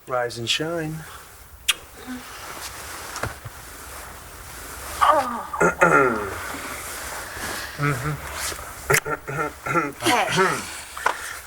Rise and shine. Hey,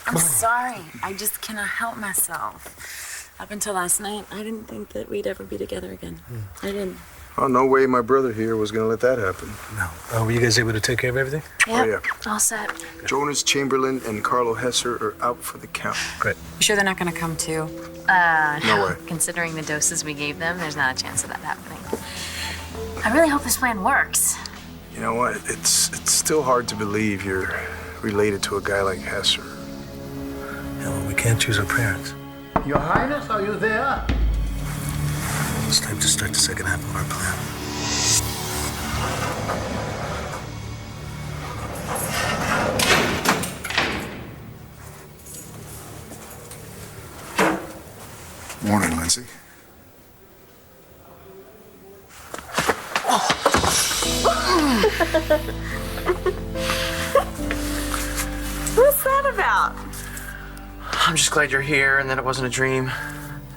I'm sorry. I just cannot help myself. Up until last night, I didn't think that we'd ever be together again. I didn't. Oh, no way my brother here was gonna let that happen. No. Were you guys able to take care of everything? Yep, Oh, yeah. all set. Jonas Chamberlain and Carlo Hesser are out for the count. Great. You sure they're not gonna come too? No way. Considering the doses we gave them, there's not a chance of that happening. I really hope this plan works. You know what? It's still hard to believe you're related to a guy like Hesser. Yeah, well, we can't choose our parents. Your Highness, are you there? It's time to start the second half of our plan. Morning, Lindsay. What's that about? I'm just glad you're here and that it wasn't a dream.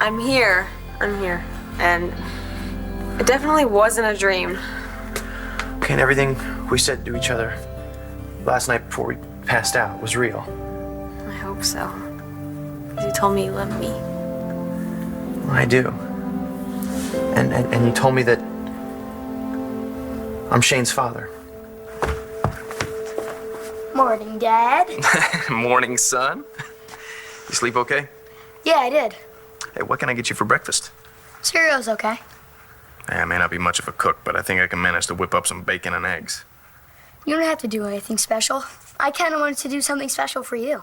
I'm here. And it definitely wasn't a dream. Okay, and everything we said to each other last night before we passed out was real. I hope so. 'Cause you told me you loved me. I do. And you told me that I'm Shane's father. Morning, Dad. Morning, son. You sleep okay? Yeah, I did. Hey, what can I get you for breakfast? Cereal's okay. I may not be much of a cook, but I think I can manage to whip up some bacon and eggs. You don't have to do anything special. I kind of wanted to do something special for you.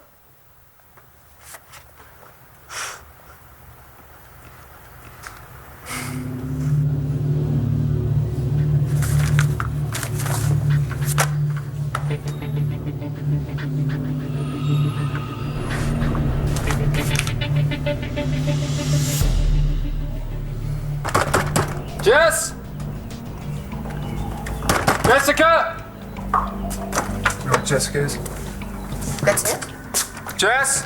Jess! Jessica! You know what Jessica is? That's it? Jess!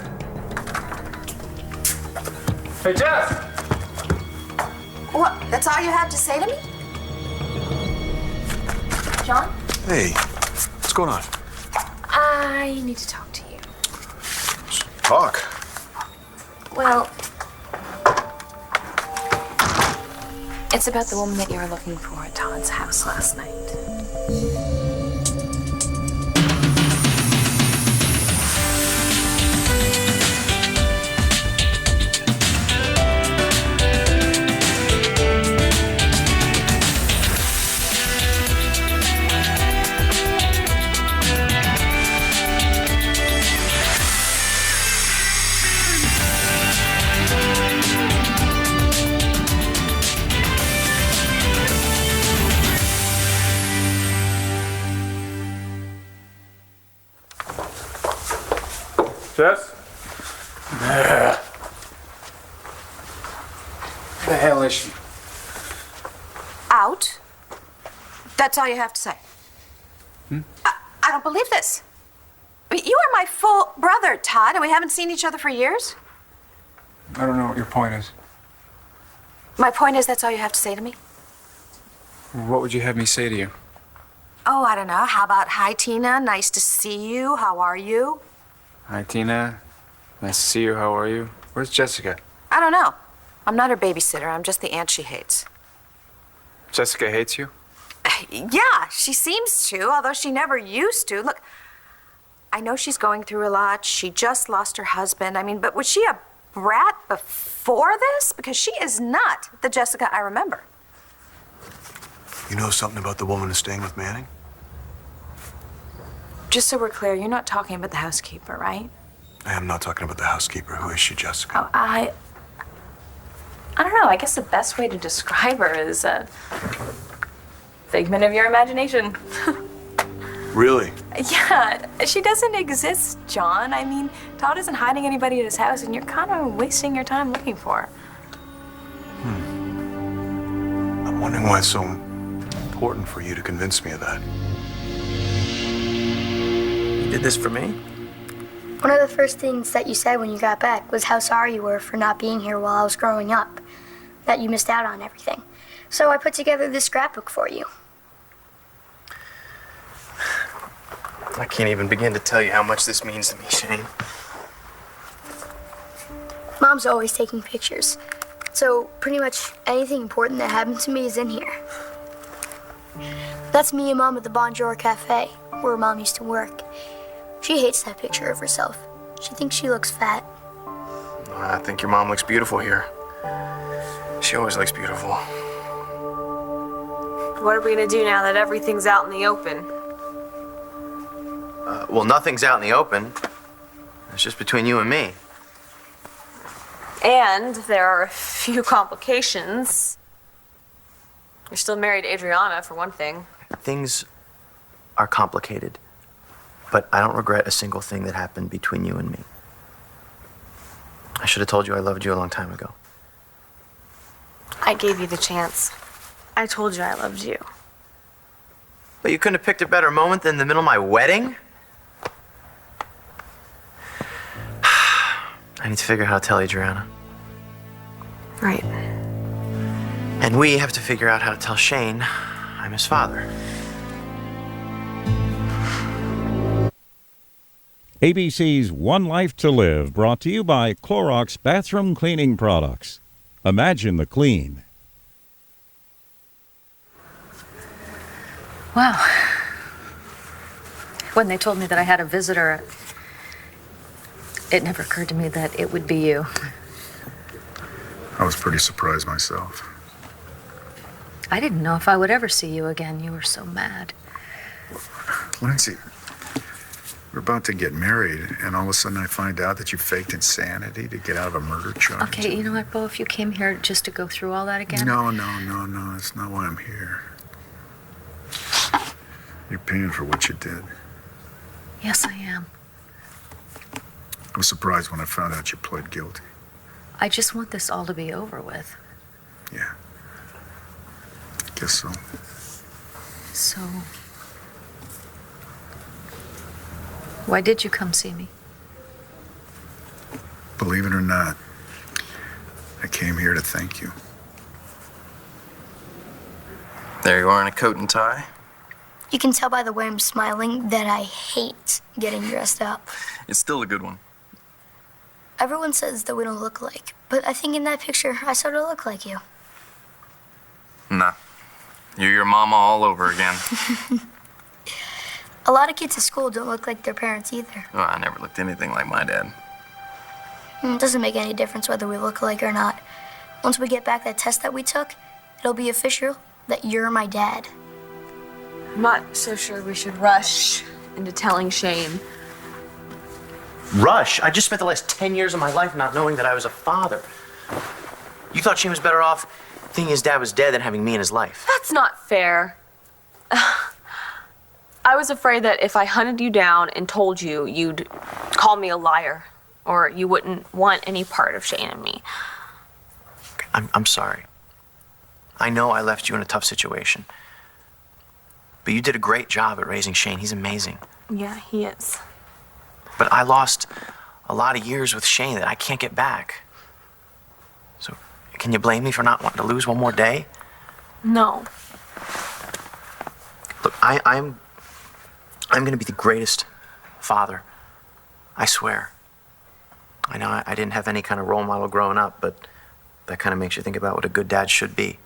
Hey, Jess! What? That's all you have to say to me? John? Hey, what's going on? I need to talk to you. Talk. Well, it's about the woman that you were looking for at Todd's house last night. Jess? The hell is she? Out? That's all you have to say? I don't believe this. I mean, you are my full brother, Todd, and we haven't seen each other for years. I don't know what your point is. My point is, that's all you have to say to me? What would you have me say to you? Oh, I don't know. How about, hi, Tina, nice to see you. How are you? Hi, Tina. Nice to see you. How are you? Where's Jessica? I don't know. I'm not her babysitter. I'm just the aunt she hates. Jessica hates you? Yeah, she seems to, although she never used to. Look, I know she's going through a lot. She just lost her husband. I mean, but was she a brat before this? Because she is not the Jessica I remember. You know something about the woman who's staying with Manning? Just so we're clear, you're not talking about the housekeeper, right? I am not talking about the housekeeper. Who is she, Jessica? Oh, I don't know. I guess the best way to describe her is a figment of your imagination. Really? Yeah, she doesn't exist, John. I mean, Todd isn't hiding anybody at his house, and you're kind of wasting your time looking for her. I'm wondering why it's so important for you to convince me of that. You did this for me? One of the first things that you said when you got back was how sorry you were for not being here while I was growing up, that you missed out on everything. So I put together this scrapbook for you. I can't even begin to tell you how much this means to me, Shane. Mom's always taking pictures, so pretty much anything important that happened to me is in here. That's me and Mom at the Bonjour Cafe, where Mom used to work. She hates that picture of herself. She thinks she looks fat. I think your mom looks beautiful here. She always looks beautiful. What are we gonna do now that everything's out in the open? Well, nothing's out in the open. It's just between you and me. And there are a few complications. You're still married to Adriana, for one thing. Things are complicated, but I don't regret a single thing that happened between you and me. I should have told you I loved you a long time ago. I gave you the chance. I told you I loved you. But you couldn't have picked a better moment than the middle of my wedding? I need to figure out how to tell Adriana. Right. And we have to figure out how to tell Shane I'm his father. ABC's One Life to Live, brought to you by Clorox Bathroom Cleaning Products. Imagine the clean. Wow. When they told me that I had a visitor, it never occurred to me that it would be you. I was pretty surprised myself. I didn't know if I would ever see you again. You were so mad. Lindsay, we're about to get married, and all of a sudden I find out that you faked insanity to get out of a murder charge. Okay, you know what, Bo, if you came here just to go through all that again? No. That's not why I'm here. You're paying for what you did. Yes, I am. I was surprised when I found out you pled guilty. I just want this all to be over with. Yeah. Guess so. So, why did you come see me? Believe it or not, I came here to thank you. There you are in a coat and tie. You can tell by the way I'm smiling that I hate getting dressed up. It's still a good one. Everyone says that we don't look alike, but I think in that picture I sort of look like you. Nah. You're your mama all over again. A lot of kids at school don't look like their parents either. Well, I never looked anything like my dad. It doesn't make any difference whether we look alike or not. Once we get back that test that we took, it'll be official that you're my dad. I'm not so sure we should rush into telling Shane. Rush? I just spent the last 10 years of my life not knowing that I was a father. You thought Shane was better off thinking his dad was dead than having me in his life. That's not fair. I was afraid that if I hunted you down and told you, you'd call me a liar, or you wouldn't want any part of Shane and me. I'm sorry. I know I left you in a tough situation. But you did a great job at raising Shane. He's amazing. Yeah, he is. But I lost a lot of years with Shane that I can't get back. So, can you blame me for not wanting to lose one more day? No. Look, I'm gonna be the greatest father. I swear. I know I didn't have any kind of role model growing up, but that kind of makes you think about what a good dad should be.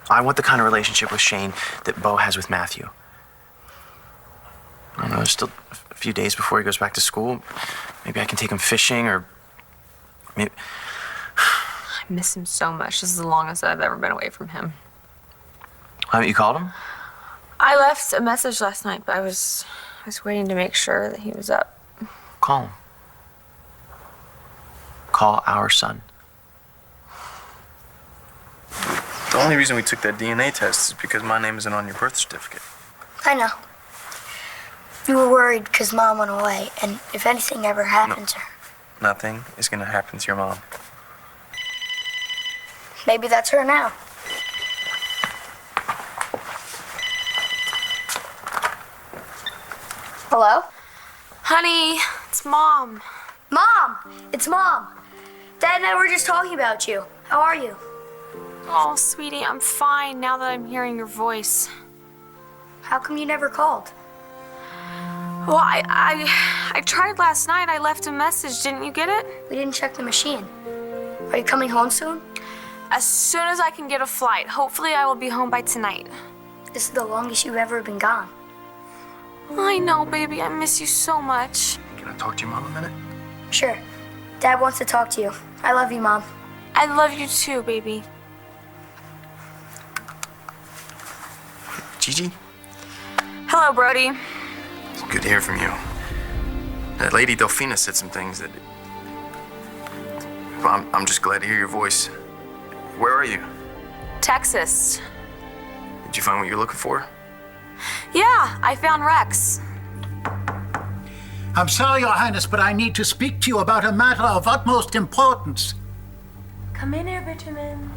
I want the kind of relationship with Shane that Bo has with Matthew. I don't know, there's still a few days before he goes back to school. Maybe I can take him fishing, or maybe... I miss him so much. This is the longest I've ever been away from him. Haven't you called him? I left a message last night, but I was waiting to make sure that he was up. Call him. Call our son. The only reason we took that DNA test is because my name isn't on your birth certificate. I know. You were worried because Mom went away, and if anything ever happened to her, Nothing is gonna happen to your mom. maybe that's her now. Hello? Honey, it's Mom. Mom! It's Mom! Dad and I were just talking about you. How are you? Oh, sweetie, I'm fine now that I'm hearing your voice. How come you never called? Well, I tried last night. I left a message. Didn't you get it? We didn't check the machine. Are you coming home soon? As soon as I can get a flight. Hopefully I will be home by tonight. This is the longest you've ever been gone. I know, baby. I miss you so much. Can I talk to your mom a minute? Sure. Dad wants to talk to you. I love you, Mom. I love you too, baby. Gigi, Hello, Brody. it's good to hear from you. That lady Delphina said some things that... Well, I'm just glad to hear your voice. Where are you? Texas. Did you find what you're looking for? Yeah, I found Rex. I'm sorry, Your Highness, but I need to speak to you about a matter of utmost importance. Come in here, Benjamin.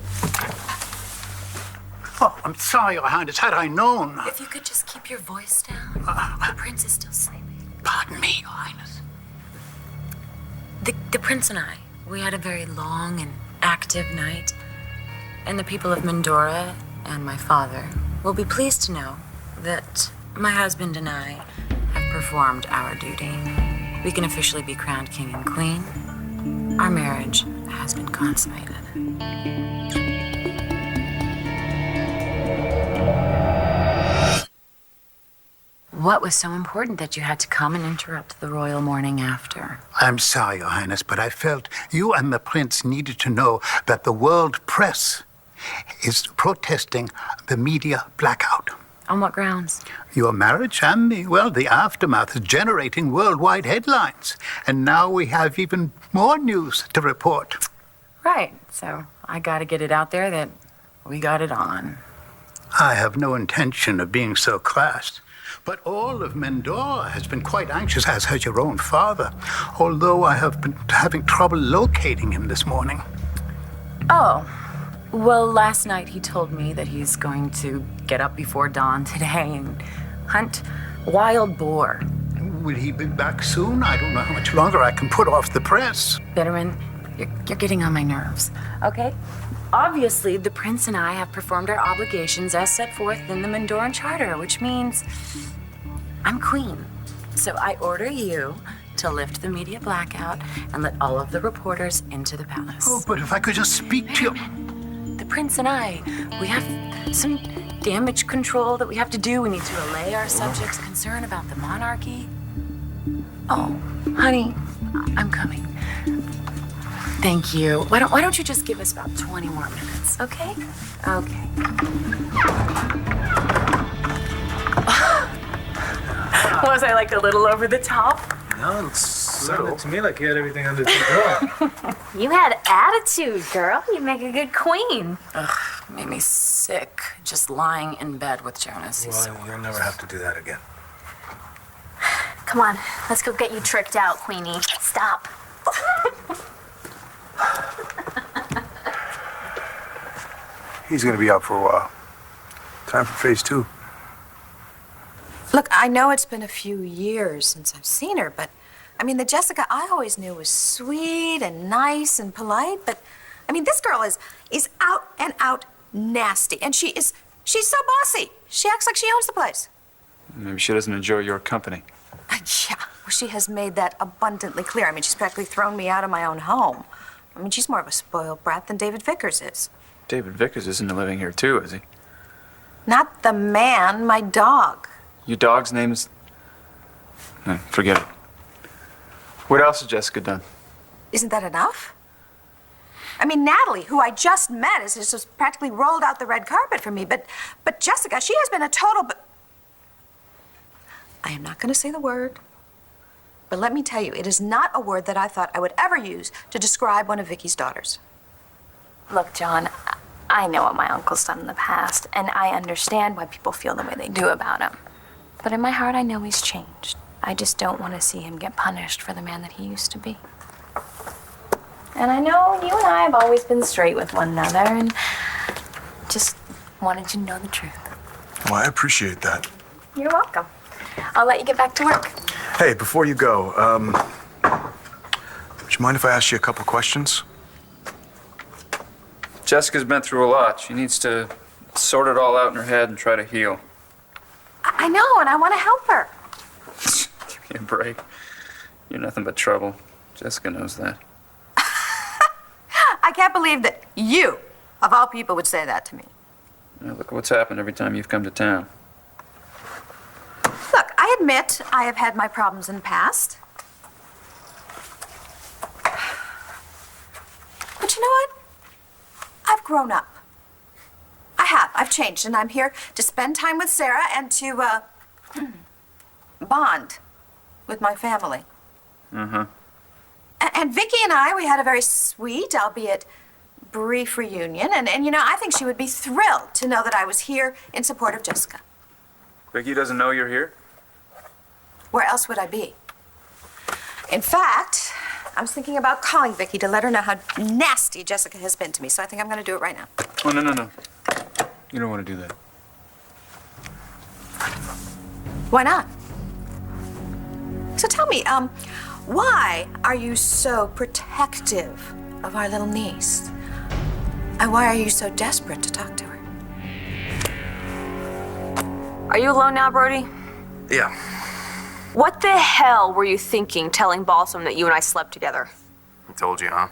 Oh, I'm sorry, Your Highness. Had I known... If you could just keep your voice down. The prince is still sleeping. Pardon me, Your Highness. The prince and I, we had a very long and active night. And the people of Mendora and my father will be pleased to know that my husband and I have performed our duty. We can officially be crowned king and queen. Our marriage has been consummated. What was so important that you had to come and interrupt the royal morning after? I'm sorry, Your Highness, but I felt you and the prince needed to know that the world press is protesting the media blackout. On what grounds? Your marriage and the aftermath is generating worldwide headlines. And now we have even more news to report. Right, so I gotta get it out there that we got it on. I have no intention of being so crass. But all of Mendora has been quite anxious, as has your own father, although I have been having trouble locating him this morning. Oh, well, last night he told me that he's going to get up before dawn today and hunt wild boar. Will he be back soon? I don't know how much longer I can put off the press. Bitterman, you're getting on my nerves, okay? Obviously, the prince and I have performed our obligations as set forth in the Mendoran Charter, which means I'm queen. So I order you to lift the media blackout and let all of the reporters into the palace. Oh, but if I could just speak to you. The prince and I, we have some damage control that we have to do. We need to allay our subjects' concern about the monarchy. Oh, honey, I'm coming. Thank you. Why don't you just give us about 20 more minutes, okay? Okay. Was I like a little over the top? No, it sounded to me like you had everything under control. You had attitude, girl. You make a good queen. Ugh, made me sick just lying in bed with Jonas. Well, you'll never have to do that again. Come on, let's go get you tricked out, Queenie. Stop. He's gonna be out for a while. Time for phase 2. Look, I know it's been a few years since I've seen her, but I mean, the Jessica I always knew was sweet and nice and polite, but I mean, this girl is out and out nasty, and she's so bossy. She acts like she owns the place. Maybe she doesn't enjoy your company. Yeah, well, she has made that abundantly clear. I mean, she's practically thrown me out of my own home. I mean, she's more of a spoiled brat than David Vickers is. David Vickers isn't living here too, is he? Not the man, my dog. Your dog's name is... No, forget it. What else has Jessica done? Isn't that enough? I mean, Natalie, who I just met, has just practically rolled out the red carpet for me. But Jessica, she has been a total... I am not going to say the word. But let me tell you, it is not a word that I thought I would ever use to describe one of Vicky's daughters. Look, John, I know what my uncle's done in the past, and I understand why people feel the way they do about him. But in my heart, I know he's changed. I just don't want to see him get punished for the man that he used to be. And I know you and I have always been straight with one another, and just wanted you to know the truth. Well, I appreciate that. You're welcome. I'll let you get back to work. Hey, before you go, would you mind if I ask you a couple questions? Jessica's been through a lot. She needs to sort it all out in her head and try to heal. I know, and I want to help her. Give me a break. You're nothing but trouble. Jessica knows that. I can't believe that you, of all people, would say that to me. Now, look at what's happened every time you've come to town. Look, I admit I have had my problems in the past. But you know what? I've grown up. I have. I've changed, and I'm here to spend time with Sarah and to, bond with my family. Uh-huh. And Vicky and I, we had a very sweet, albeit brief reunion, and you know, I think she would be thrilled to know that I was here in support of Jessica. Vicky doesn't know you're here? Where else would I be? In fact, I was thinking about calling Vicky to let her know how nasty Jessica has been to me, so I think I'm going to do it right now. Oh, no. You don't want to do that. Why not? So tell me, why are you so protective of our little niece? And why are you so desperate to talk to her? Are you alone now, Brody? Yeah. What the hell were you thinking telling Balsam that you and I slept together? I told you, huh?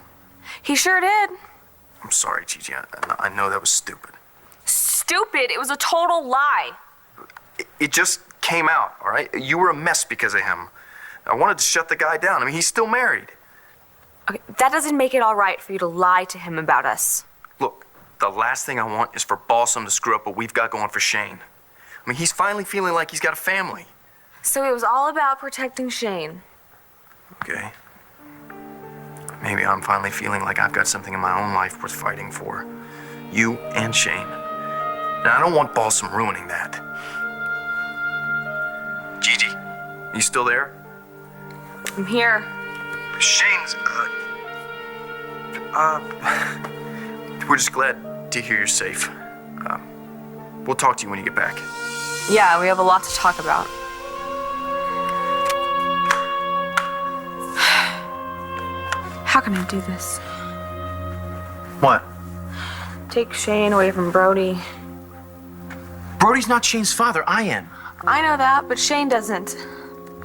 He sure did. I'm sorry, Gigi. I know that was stupid. Stupid. It was a total lie. It just came out, all right? You were a mess because of him. I wanted to shut the guy down. I mean, he's still married. Okay, that doesn't make it all right for you to lie to him about us. Look, the last thing I want is for Balsam to screw up what we've got going for Shane. I mean, he's finally feeling like he's got a family. So it was all about protecting Shane. Okay. Maybe I'm finally feeling like I've got something in my own life worth fighting for. You and Shane. And I don't want Balsam ruining that. Gigi, you still there? I'm here. Shane's, we're just glad to hear you're safe. We'll talk to you when you get back. Yeah, we have a lot to talk about. How can I do this? What? Take Shane away from Brody. Brody's not Shane's father. I am. I know that, but Shane doesn't.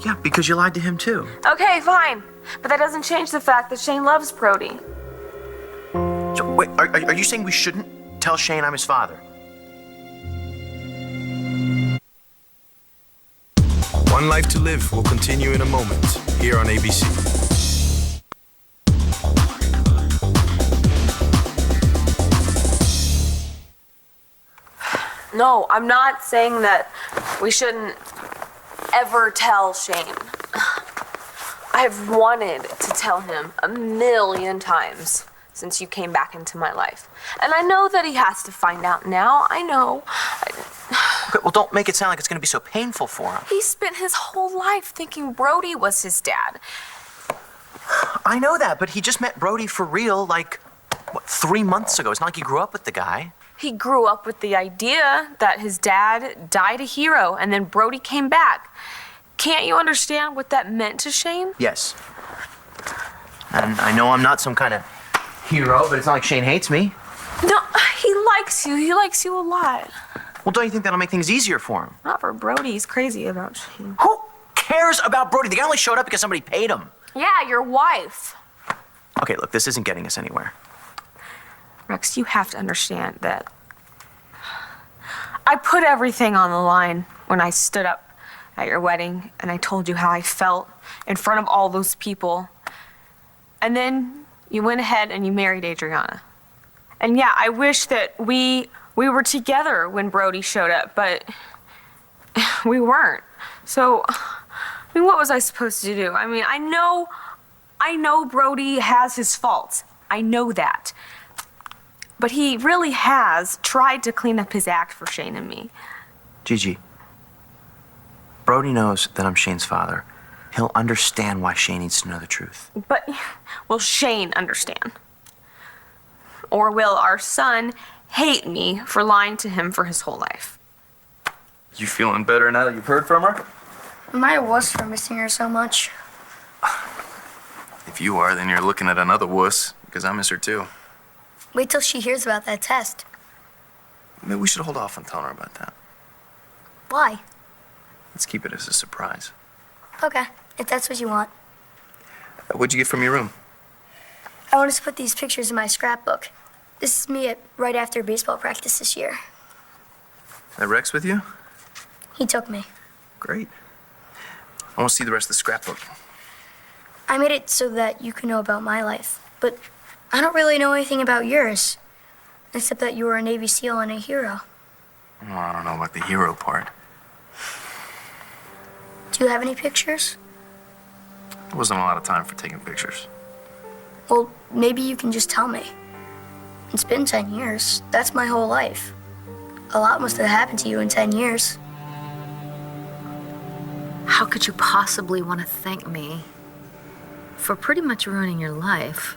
Yeah, because you lied to him too. Okay, fine. But that doesn't change the fact that Shane loves Brody. So, wait, are you saying we shouldn't tell Shane I'm his father? One Life to Live will continue in a moment here on ABC. No, I'm not saying that we shouldn't ever tell Shane. I've wanted to tell him 1,000,000 times since you came back into my life. And I know that he has to find out now. I know. Okay, well, don't make it sound like it's going to be so painful for him. He spent his whole life thinking Brody was his dad. I know that, but he just met Brody for real, like, 3 months ago. It's not like he grew up with the guy. He grew up with the idea that his dad died a hero and then Brody came back. Can't you understand what that meant to Shane? Yes. And I know I'm not some kind of hero, but it's not like Shane hates me. No, he likes you. He likes you a lot. Well, don't you think that'll make things easier for him? Not for Brody. He's crazy about Shane. Who cares about Brody? The guy only showed up because somebody paid him. Yeah, your wife. Okay, look, this isn't getting us anywhere. Rex, you have to understand that I put everything on the line when I stood up at your wedding and I told you how I felt in front of all those people. And then you went ahead and you married Adriana. And yeah, I wish that we were together when Brody showed up, but we weren't. So, I mean, what was I supposed to do? I mean, I know Brody has his faults. I know that. But he really has tried to clean up his act for Shane and me. Gigi, Brody knows that I'm Shane's father. He'll understand why Shane needs to know the truth. But will Shane understand? Or will our son hate me for lying to him for his whole life? You feeling better now that you've heard from her? Am I a wuss for missing her so much? If you are, then you're looking at another wuss, because I miss her too. Wait till she hears about that test. Maybe we should hold off on telling her about that. Why? Let's keep it as a surprise. Okay, if that's what you want. What'd you get from your room? I wanted to put these pictures in my scrapbook. This is me right after baseball practice this year. That Rex with you? He took me. Great. I want to see the rest of the scrapbook. I made it so that you can know about my life, but I don't really know anything about yours, except that you were a Navy SEAL and a hero. Well, I don't know about the hero part. Do you have any pictures? There wasn't a lot of time for taking pictures. Well, maybe you can just tell me. It's been 10 years. That's my whole life. A lot must have happened to you in 10 years. How could you possibly want to thank me for pretty much ruining your life?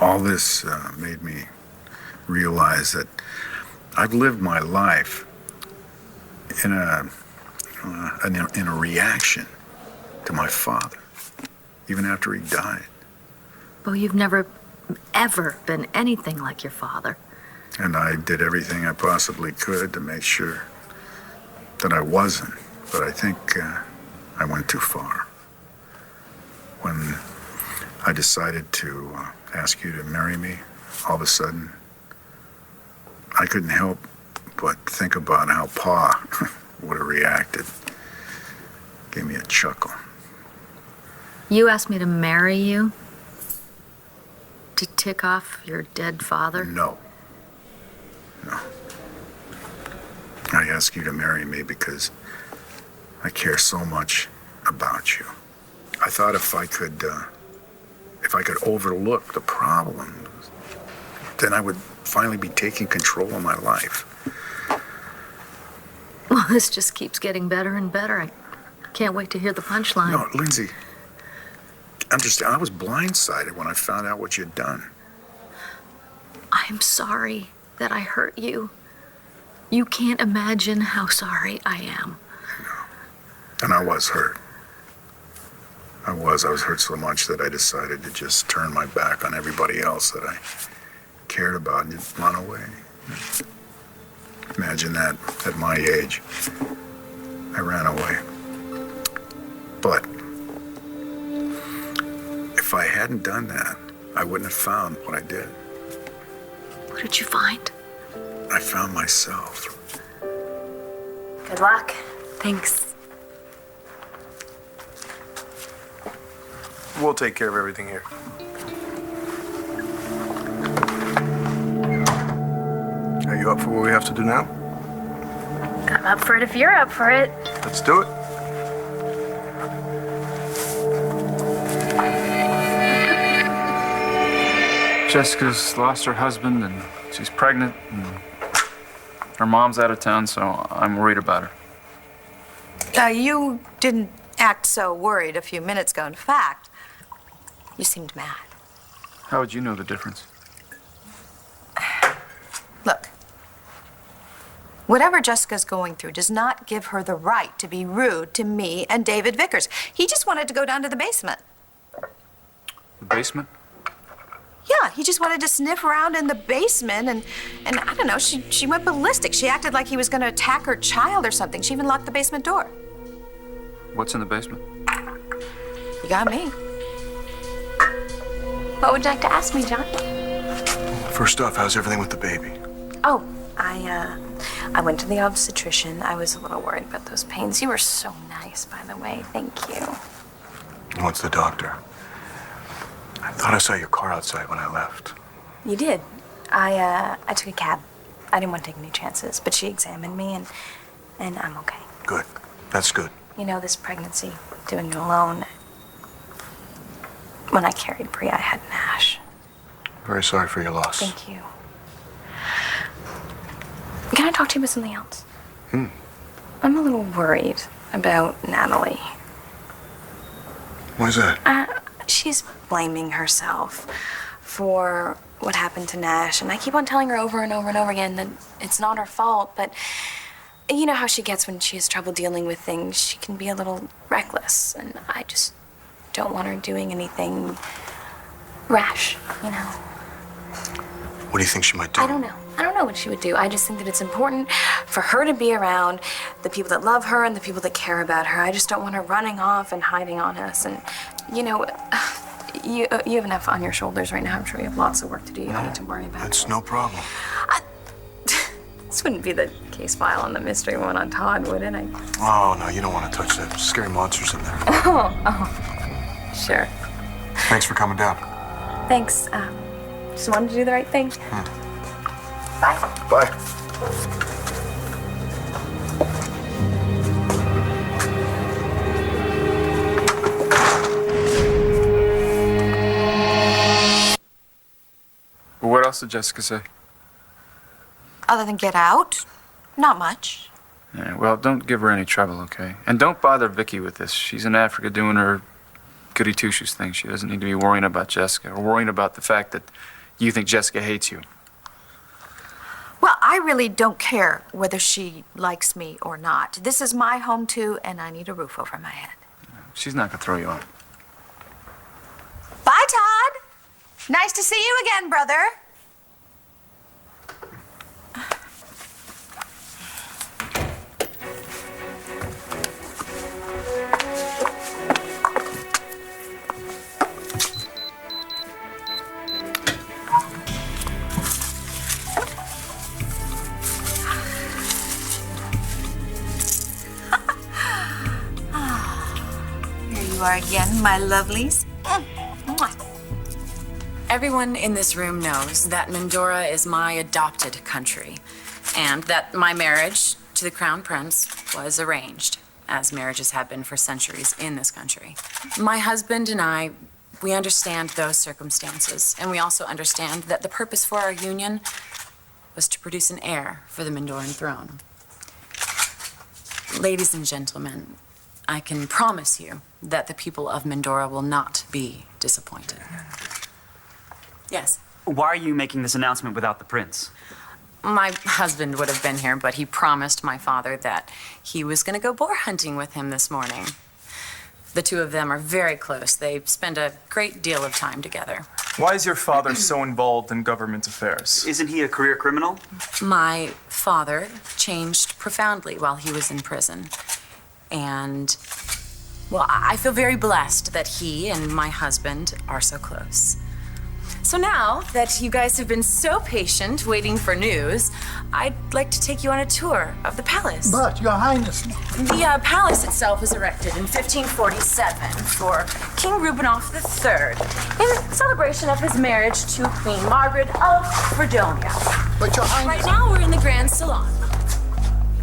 All this made me realize that I've lived my life in a reaction to my father, even after he died. Well, you've never, ever been anything like your father. And I did everything I possibly could to make sure that I wasn't. But I think I went too far. When I decided to ask you to marry me, all of a sudden, I couldn't help but think about how Pa would have reacted. Gave me a chuckle. You asked me to marry you? To tick off your dead father? No. I asked you to marry me because I care so much about you. I thought if I could overlook the problems, then I would finally be taking control of my life. Well, this just keeps getting better and better. I can't wait to hear the punchline. No, Lindsay, understand, I was blindsided when I found out what you'd done. I'm sorry that I hurt you. You can't imagine how sorry I am. And I was hurt. I was hurt so much that I decided to just turn my back on everybody else that I cared about and just run away. Imagine that at my age. I ran away. But if I hadn't done that, I wouldn't have found what I did. What did you find? I found myself. Good luck. Thanks. We'll take care of everything here. Are you up for what we have to do now? I'm up for it if you're up for it. Let's do it. Jessica's lost her husband and she's pregnant and her mom's out of town, so I'm worried about her. You didn't act so worried a few minutes ago. In fact, you seemed mad. How would you know the difference? Look, whatever Jessica's going through does not give her the right to be rude to me and David Vickers. He just wanted to go down to the basement. The basement? Yeah, he just wanted to sniff around in the basement, and I don't know, she went ballistic. She acted like he was going to attack her child or something. She even locked the basement door. What's in the basement? You got me. What would you like to ask me, John? First off, how's everything with the baby? Oh, I went to the obstetrician. I was a little worried about those pains. You were so nice, by the way. Thank you. What's the doctor? I thought I saw your car outside when I left. You did. I took a cab. I didn't want to take any chances, but she examined me, and I'm okay. Good. That's good. You know, this pregnancy, doing it alone. When I carried Brie, I had Nash. Very sorry for your loss. Thank you. Can I talk to you about something else? I'm a little worried about Natalie. Why's that? She's blaming herself for what happened to Nash, and I keep on telling her over and over and over again that it's not her fault, but You know how she gets when she has trouble dealing with things. She can be a little reckless, and I just don't want her doing anything rash, you know. What do you think she might do? I don't know. I don't know what she would do. I just think that it's important for her to be around the people that love her and the people that care about her. I just don't want her running off and hiding on us. And, you know, you have enough on your shoulders right now. I'm sure you have lots of work to do. You don't need to worry about it. That's no problem. This wouldn't be the case file on the mystery one on Todd, would it? Oh, no, you don't want to touch that. Scary monsters in there. Oh, sure. Thanks for coming down. Thanks. Just wanted to do the right thing. Bye. Bye. Well, what else did Jessica say? Other than get out, not much. Yeah, well, don't give her any trouble, okay? And don't bother Vicky with this. She's in Africa doing her goody two-shoes thing. She doesn't need to be worrying about Jessica or worrying about the fact that you think Jessica hates you. Well, I really don't care whether she likes me or not. This is my home, too, and I need a roof over my head. She's not gonna throw you out. Bye, Todd. Nice to see you again, brother. Here you are again, my lovelies. Everyone in this room knows that Mindora is my adopted country, and that my marriage to the Crown Prince was arranged, as marriages have been for centuries in this country. My husband and I, we understand those circumstances, and we also understand that the purpose for our union was to produce an heir for the Mindoran throne. Ladies and gentlemen, I can promise you that the people of Mindora will not be disappointed. Yes. Why are you making this announcement without the prince? My husband would have been here, but he promised my father that he was going to go boar hunting with him this morning. The two of them are very close. They spend a great deal of time together. Why is your father so involved in government affairs? Isn't he a career criminal? My father changed profoundly while he was in prison. And, well, I feel very blessed that he and my husband are so close. So now that you guys have been so patient waiting for news, I'd like to take you on a tour of the palace. But, Your Highness... The palace itself was erected in 1547 for King Rudolph III in celebration of his marriage to Queen Margaret of Fredonia. But, Your Highness... Right now we're in the Grand Salon.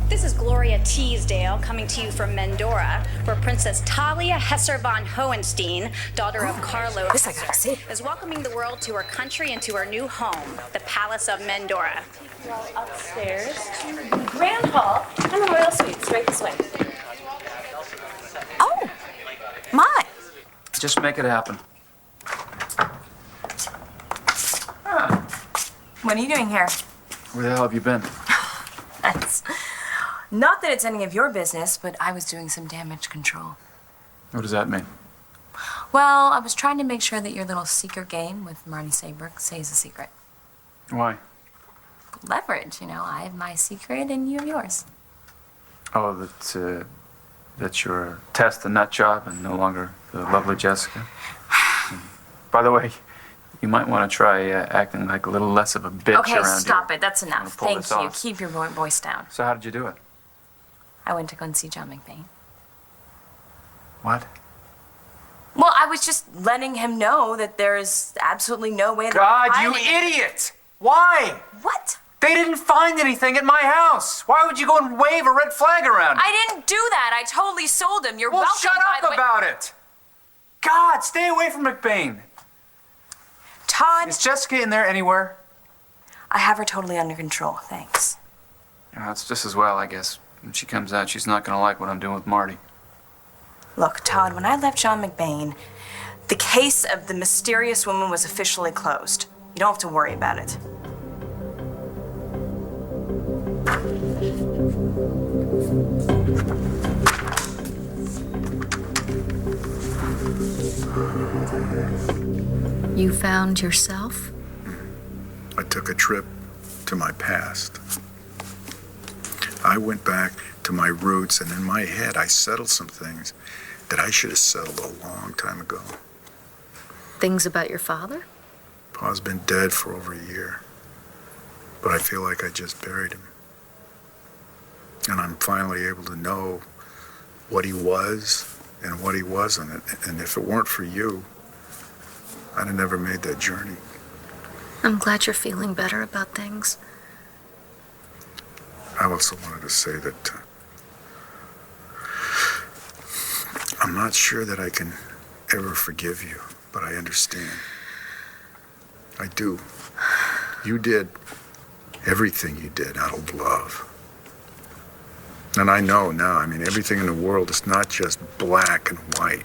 This is Gloria Teasdale coming to you from Mendora, where Princess Talia Hesser von Hohenstein, daughter of Carlo Hesser, is welcoming the world to her country and to her new home, the Palace of Mendora. Upstairs to the Grand Hall and the Royal Suites, right this way. Oh, my. Just make it happen. What are you doing here? Where the hell have you been? That's not that it's any of your business, but I was doing some damage control. What does that mean? Well, I was trying to make sure that your little secret game with Marty Saybrook stays a secret. Why? Leverage, you know. I have my secret and you have yours. Oh, that's your test and nut job and no longer the lovely Jessica. By the way, you might want to try acting like a little less of a bitch Okay, around stop here. it. That's enough. pull Thank this you. off. Keep your voice down. So how did you do it? I went to go and see John McBain. What? Well, I was just letting him know that there's absolutely no way that God, I'm you hiding it. idiot! Why? What? They didn't find anything at my house. Why would you go and wave a red flag around? I didn't do that. I totally sold him. You're Well, welcome, shut by the up way. about it. God, stay away from McBain. Todd, Is Jessica in there anywhere? I have her totally under control. Thanks. Yeah, that's just as well, I guess. When she comes out, she's not going to like what I'm doing with Marty. Look, Todd, when I left John McBain, the case of the mysterious woman was officially closed. You don't have to worry about it. You found yourself? I took a trip to my past. I went back to my roots, and in my head, I settled some things that I should have settled a long time ago. Things about your father? Pa's been dead for over a year, but I feel like I just buried him. And I'm finally able to know what he was and what he wasn't. And if it weren't for you, I'd have never made that journey. I'm glad you're feeling better about things. I also wanted to say that I'm not sure that I can ever forgive you, but I understand. I do. You did everything you did out of love. And I know now, I mean, everything in the world is not just black and white.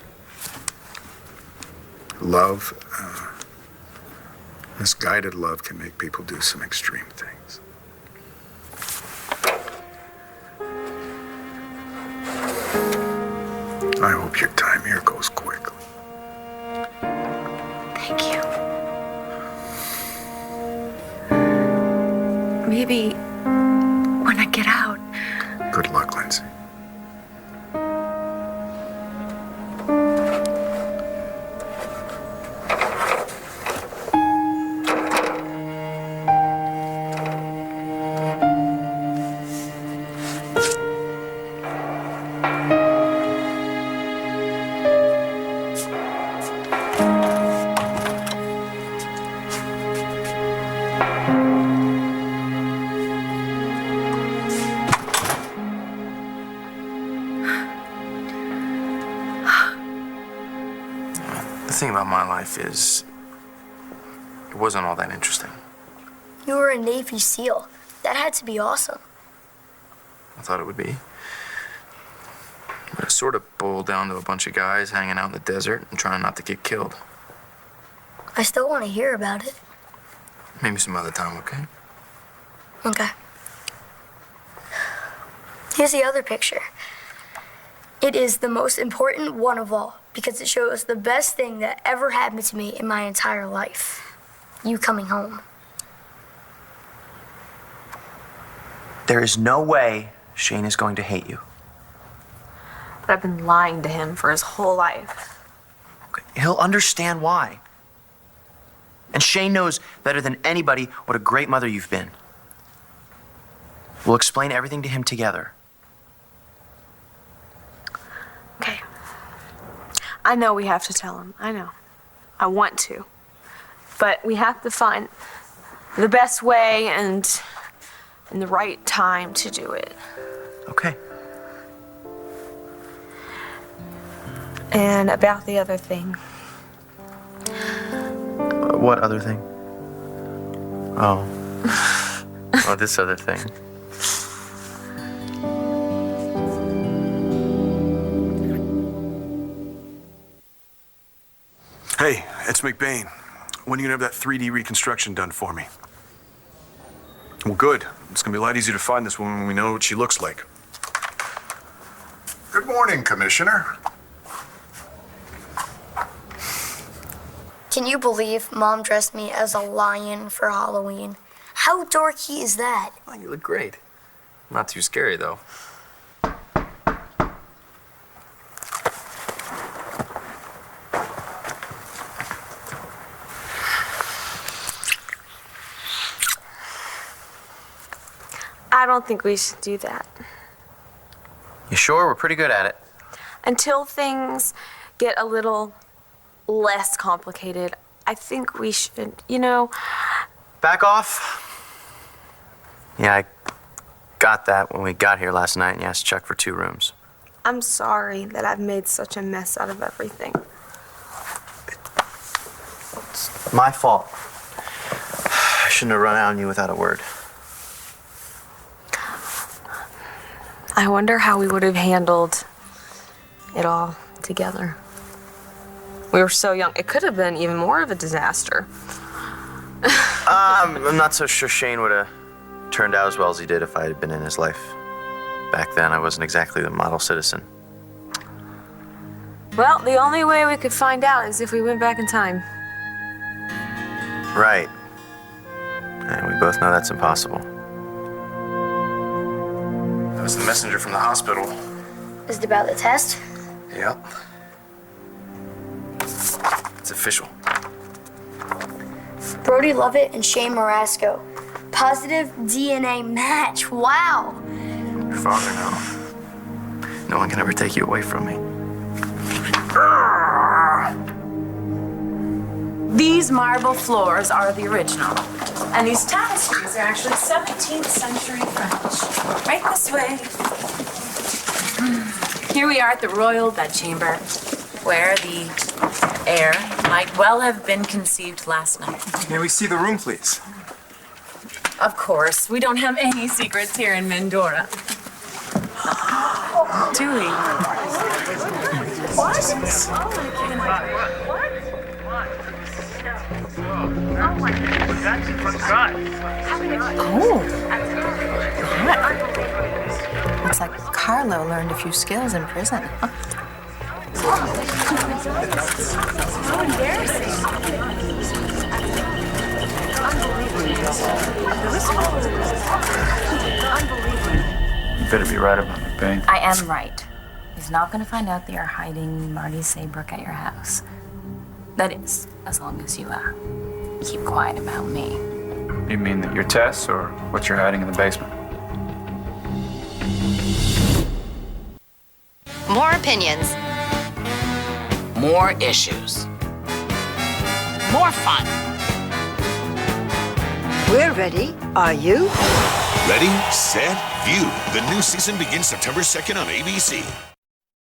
Love, misguided love can make people do some extreme things. I hope your time here goes quickly. Thank you. Maybe when I get out. Good luck, Lindsay. The thing about my life is, it wasn't all that interesting. You were a Navy SEAL. That had to be awesome. I thought it would be. But it sort of boiled down to a bunch of guys hanging out in the desert and trying not to get killed. I still want to hear about it. Maybe some other time, okay? Okay. Here's the other picture. It is the most important one of all because it shows the best thing that ever happened to me in my entire life. You coming home. There is no way Shane is going to hate you. But I've been lying to him for his whole life. He'll understand why. And Shane knows better than anybody what a great mother you've been. We'll explain everything to him together. Okay. I know we have to tell him. I know. I want to. But we have to find the best way and the right time to do it. Okay. And about the other thing. What other thing? Oh. Oh, this other thing. Hey, it's McBain. When are you gonna have that 3D reconstruction done for me? Well, good. It's gonna be a lot easier to find this woman when we know what she looks like. Good morning, Commissioner. Can you believe Mom dressed me as a lion for Halloween? How dorky is that? Oh, you look great. Not too scary, though. I don't think we should do that. You sure? We're pretty good at it. Until things get a little less complicated, I think we should, Back off. Yeah, I got that when we got here last night and you asked Chuck for 2 rooms. I'm sorry that I've made such a mess out of everything. It's my fault. I shouldn't have run out on you without a word. I wonder how we would have handled it all together. We were so young. It could have been even more of a disaster. I'm not so sure Shane would have turned out as well as he did if I had been in his life Back then, I wasn't exactly the model citizen. Well, the only way we could find out is if we went back in time. Right. And we both know that's impossible. That was the messenger from the hospital. Is it about the test? Yep. It's official. Brody Lovett and Shane Marasco. Positive DNA match. Wow. Your father now. No one can ever take you away from me. These marble floors are the original. And these tapestries are actually 17th century French. Right this way. Here we are at the royal bedchamber, where the heir might well have been conceived last night. May we see the room, please? Of course, we don't have any secrets here in Mendora. Do we? What? Oh. Looks like Carlo learned a few skills in prison. So embarrassing. You better be right about McBain. I am right. He's not going to find out that you're hiding Marty Saybrook at your house. That is, as long as you keep quiet about me. You mean that your tests or what you're hiding in the basement? More opinions. More issues. More fun. We're ready. Are you? Ready, set, view. The new season begins September 2nd on ABC.